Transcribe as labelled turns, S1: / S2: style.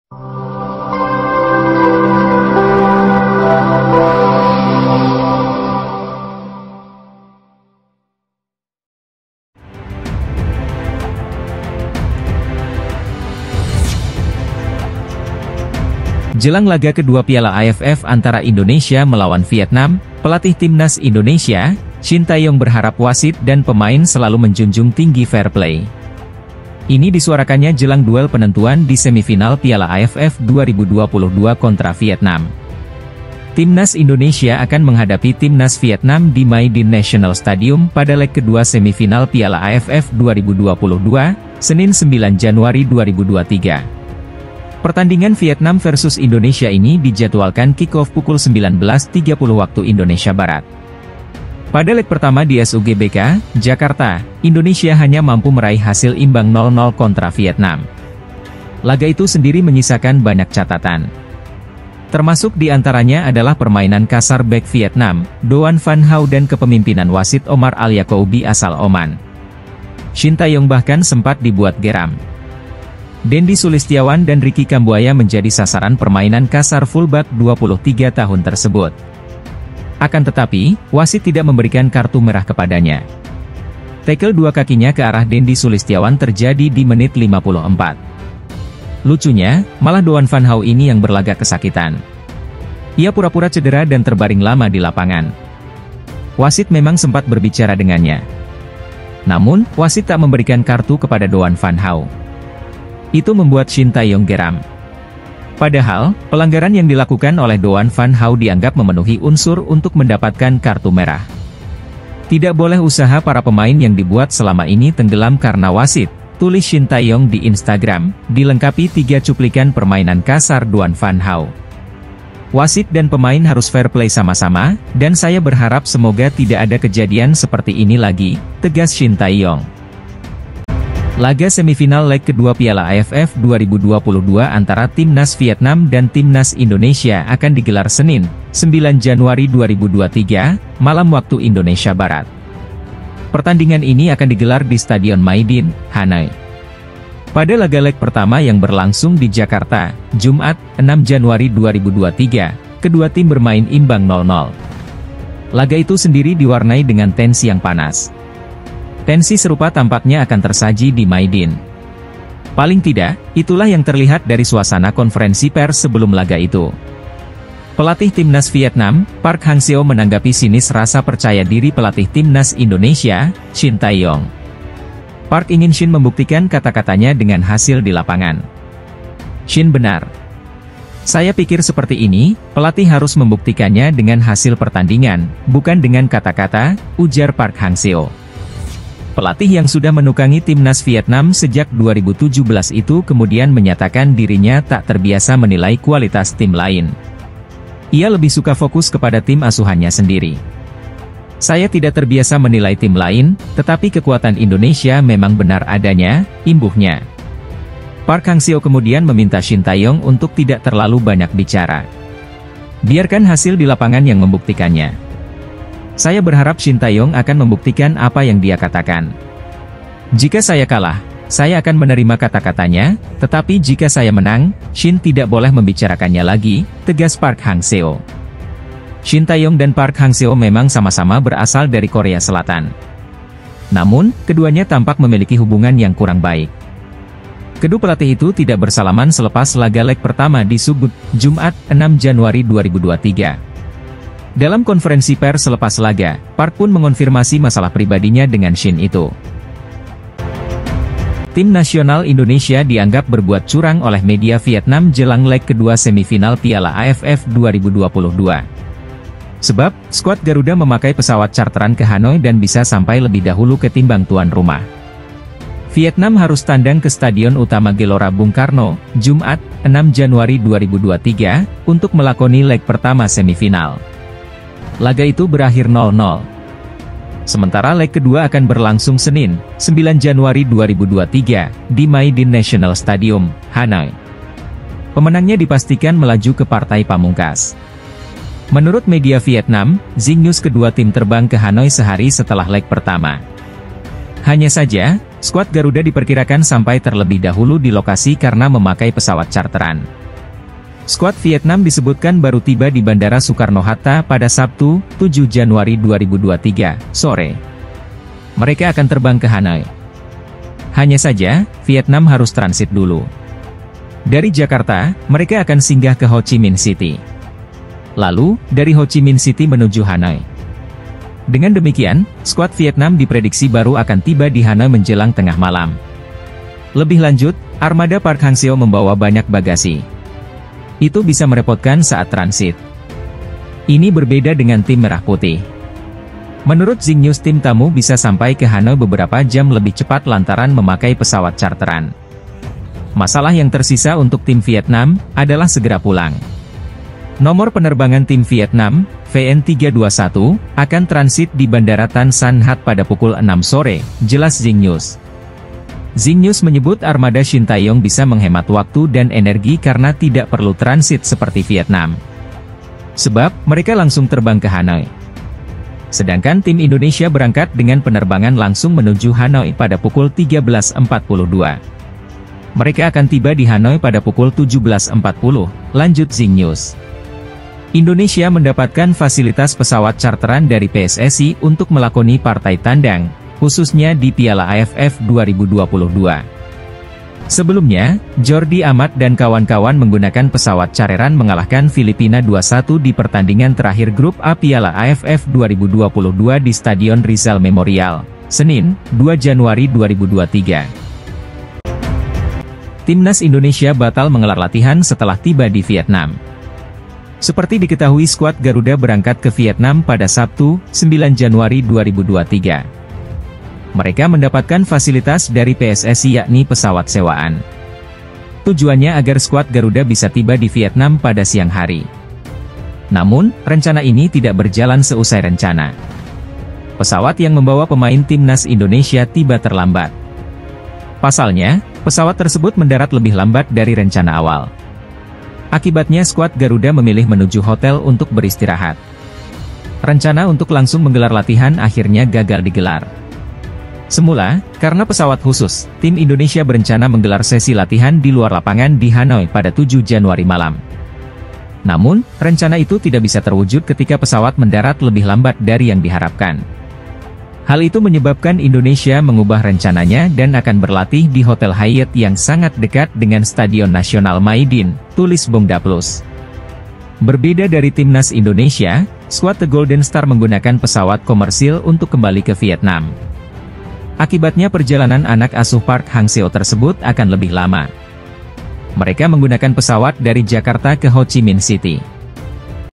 S1: Jelang laga kedua Piala AFF antara Indonesia melawan Vietnam, pelatih timnas Indonesia, Shin Tae-yong berharap wasit dan pemain selalu menjunjung tinggi fair play. Ini disuarakannya jelang duel penentuan di semifinal Piala AFF 2022 kontra Vietnam. Timnas Indonesia akan menghadapi timnas Vietnam di Maidin National Stadium pada leg kedua semifinal Piala AFF 2022, Senin 9 Januari 2023. Pertandingan Vietnam versus Indonesia ini dijadwalkan kick-off pukul 19.30 waktu Indonesia Barat. Pada leg pertama di SUGBK, Jakarta, Indonesia hanya mampu meraih hasil imbang 0-0 kontra Vietnam. Laga itu sendiri menyisakan banyak catatan. Termasuk di antaranya adalah permainan kasar bek Vietnam, Doan Van Hau dan kepemimpinan wasit Omar Al-Yaqoubi asal Oman. Shin Tae-yong bahkan sempat dibuat geram. Dendi Sulistiawan dan Ricky Kambuaya menjadi sasaran permainan kasar fullback 23 tahun tersebut. Akan tetapi, wasit tidak memberikan kartu merah kepadanya. Tackle dua kakinya ke arah Dendi Sulistiawan terjadi di menit 54. Lucunya, malah Doan Van Hau ini yang berlagak kesakitan. Ia pura-pura cedera dan terbaring lama di lapangan. Wasit memang sempat berbicara dengannya. Namun, wasit tak memberikan kartu kepada Doan Van Hau. Itu membuat Shin Tae-yong geram. Padahal, pelanggaran yang dilakukan oleh Doan Van Hau dianggap memenuhi unsur untuk mendapatkan kartu merah. Tidak boleh usaha para pemain yang dibuat selama ini tenggelam karena wasit, tulis Shin Tae-yong di Instagram, dilengkapi 3 cuplikan permainan kasar Doan Van Hau. Wasit dan pemain harus fair play sama-sama, dan saya berharap semoga tidak ada kejadian seperti ini lagi, tegas Shin Tae-yong. Laga semifinal leg kedua Piala AFF 2022 antara Timnas Vietnam dan Timnas Indonesia akan digelar Senin, 9 Januari 2023, malam waktu Indonesia Barat. Pertandingan ini akan digelar di Stadion Maidin, Hanoi. Pada laga leg pertama yang berlangsung di Jakarta, Jumat, 6 Januari 2023, kedua tim bermain imbang 0-0. Laga itu sendiri diwarnai dengan tensi yang panas. Tensi serupa tampaknya akan tersaji di Maidin. Paling tidak, itulah yang terlihat dari suasana konferensi pers sebelum laga itu. Pelatih Timnas Vietnam, Park Hang-seo menanggapi sinis rasa percaya diri pelatih Timnas Indonesia, Shin Tae-yong. Park ingin Shin membuktikan kata-katanya dengan hasil di lapangan. Shin benar. Saya pikir seperti ini, pelatih harus membuktikannya dengan hasil pertandingan, bukan dengan kata-kata, ujar Park Hang-seo. Pelatih yang sudah menukangi Timnas Vietnam sejak 2017 itu kemudian menyatakan dirinya tak terbiasa menilai kualitas tim lain. Ia lebih suka fokus kepada tim asuhannya sendiri. Saya tidak terbiasa menilai tim lain, tetapi kekuatan Indonesia memang benar adanya, imbuhnya. Park Hang-seo kemudian meminta Shin Tae-yong untuk tidak terlalu banyak bicara. Biarkan hasil di lapangan yang membuktikannya. Saya berharap Shin Tae-yong akan membuktikan apa yang dia katakan. Jika saya kalah, saya akan menerima kata-katanya, tetapi jika saya menang, Shin tidak boleh membicarakannya lagi, tegas Park Hang-seo. Shin Tae-yong dan Park Hang-seo memang sama-sama berasal dari Korea Selatan. Namun, keduanya tampak memiliki hubungan yang kurang baik. Kedua pelatih itu tidak bersalaman selepas laga leg pertama di Sugut, Jumat, 6 Januari 2023. Dalam konferensi pers selepas laga, Park pun mengonfirmasi masalah pribadinya dengan Shin itu. Tim nasional Indonesia dianggap berbuat curang oleh media Vietnam jelang leg kedua semifinal Piala AFF 2022. Sebab, skuad Garuda memakai pesawat charteran ke Hanoi dan bisa sampai lebih dahulu ketimbang tuan rumah. Vietnam harus tandang ke Stadion Utama Gelora Bung Karno, Jumat, 6 Januari 2023, untuk melakoni leg pertama semifinal. Laga itu berakhir 0-0. Sementara leg kedua akan berlangsung Senin, 9 Januari 2023, di Maidin National Stadium, Hanoi. Pemenangnya dipastikan melaju ke partai pamungkas. Menurut media Vietnam, Zing News kedua tim terbang ke Hanoi sehari setelah leg pertama. Hanya saja, skuad Garuda diperkirakan sampai terlebih dahulu di lokasi karena memakai pesawat charteran. Skuad Vietnam disebutkan baru tiba di Bandara Soekarno-Hatta pada Sabtu, 7 Januari 2023, sore. Mereka akan terbang ke Hanoi. Hanya saja, Vietnam harus transit dulu. Dari Jakarta, mereka akan singgah ke Ho Chi Minh City. Lalu, dari Ho Chi Minh City menuju Hanoi. Dengan demikian, skuad Vietnam diprediksi baru akan tiba di Hanoi menjelang tengah malam. Lebih lanjut, armada Park Hang-seo membawa banyak bagasi. Itu bisa merepotkan saat transit. Ini berbeda dengan tim Merah Putih. Menurut Zing News, tim tamu bisa sampai ke Hanoi beberapa jam lebih cepat lantaran memakai pesawat charteran. Masalah yang tersisa untuk tim Vietnam adalah segera pulang. Nomor penerbangan tim Vietnam, VN321, akan transit di Bandara Tan Son Nhat pada pukul 6 sore, jelas Zing News. Zing News menyebut armada Shin Tae-yong bisa menghemat waktu dan energi karena tidak perlu transit seperti Vietnam. Sebab, mereka langsung terbang ke Hanoi. Sedangkan tim Indonesia berangkat dengan penerbangan langsung menuju Hanoi pada pukul 13.42. Mereka akan tiba di Hanoi pada pukul 17.40, lanjut Zing News. Indonesia mendapatkan fasilitas pesawat charteran dari PSSI untuk melakoni partai tandang, khususnya di Piala AFF 2022. Sebelumnya, Jordi Amat dan kawan-kawan menggunakan pesawat charteran mengalahkan Filipina 2-1 di pertandingan terakhir grup A Piala AFF 2022 di Stadion Rizal Memorial, Senin, 2 Januari 2023. Timnas Indonesia batal menggelar latihan setelah tiba di Vietnam. Seperti diketahui, skuad Garuda berangkat ke Vietnam pada Sabtu, 9 Januari 2023. Mereka mendapatkan fasilitas dari PSSI yakni pesawat sewaan. Tujuannya agar skuad Garuda bisa tiba di Vietnam pada siang hari. Namun, rencana ini tidak berjalan seusai rencana. Pesawat yang membawa pemain timnas Indonesia tiba terlambat. Pasalnya, pesawat tersebut mendarat lebih lambat dari rencana awal. Akibatnya skuad Garuda memilih menuju hotel untuk beristirahat. Rencana untuk langsung menggelar latihan akhirnya gagal digelar. Semula, karena pesawat khusus, tim Indonesia berencana menggelar sesi latihan di luar lapangan di Hanoi pada 7 Januari malam. Namun, rencana itu tidak bisa terwujud ketika pesawat mendarat lebih lambat dari yang diharapkan. Hal itu menyebabkan Indonesia mengubah rencananya dan akan berlatih di Hotel Hyatt yang sangat dekat dengan Stadion Nasional Maidin, tulis Bongda Plus. Berbeda dari timnas Indonesia, skuad The Golden Star menggunakan pesawat komersil untuk kembali ke Vietnam. Akibatnya perjalanan anak asuh Park Hang-seo tersebut akan lebih lama. Mereka menggunakan pesawat dari Jakarta ke Ho Chi Minh City.